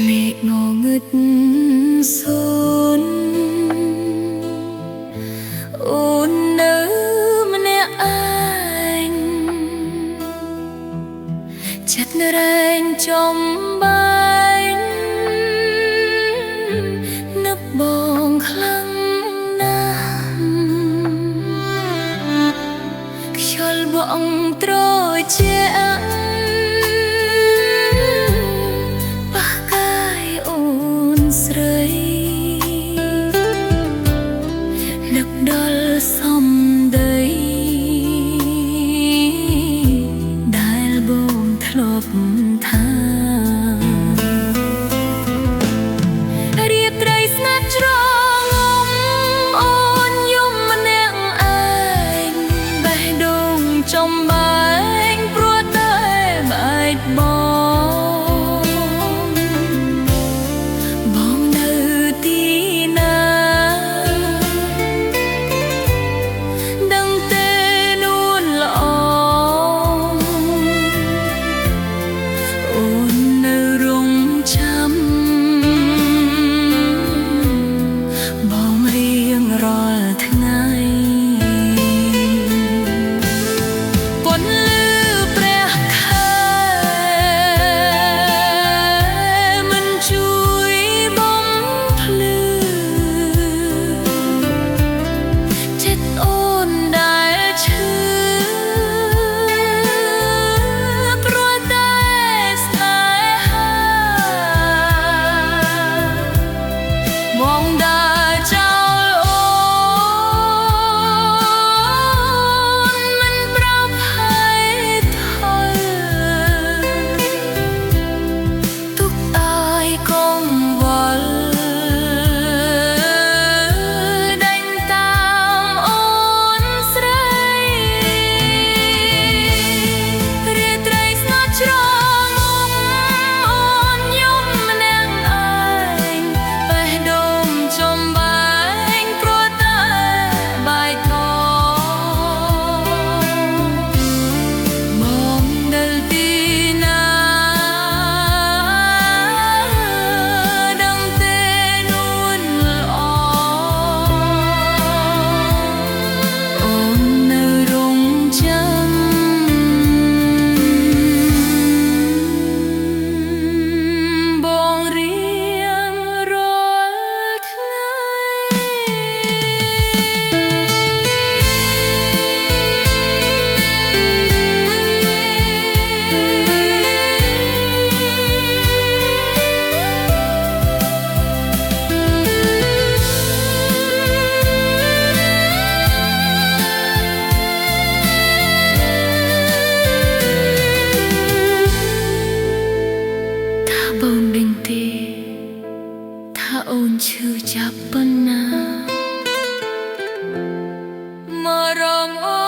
មេឃងងឹតសូនអូននៅម្នាក់ឯងចិត្តរែងចំបែងនឹកបងខ្លាំងណាស់ខ្យល់បងត្រជាក់នឹកដល់សំដីដែលបងធ្លាប់ថារាត្រីស្ងាត់ច្រងំអូនយំម្នាក់ឯងបេះដូងចំបែងព្រោះតែបែកបងនៅទីណាដឹងទេនួនល្អអូននៅរងចាំបងរៀងរាល់ថ្ងៃពន្លឺព្រះខែមិនជួយបំភ្លឺចិត្តអូនដែលឈឺព្រោះតែស្នេហាបងដើរចោលអូនមិនប្រាប់ឲ្យថយទុកឲ្យកងវល់ដេញតាមអូនស្រីរាត្រីស្ងាត់ច្រងំអូនយំម្នាក់ឯងបេះដូងចំបែងព្រោះតែបែកបងនៅទីណាដឹងទេនួនល្អអូននៅរងចាំបងរៀងរាល់ថ្ងៃ ថាបងដឹងទេថាអូនឈឺចាប់ប៉ុណ្ណាមករងអូ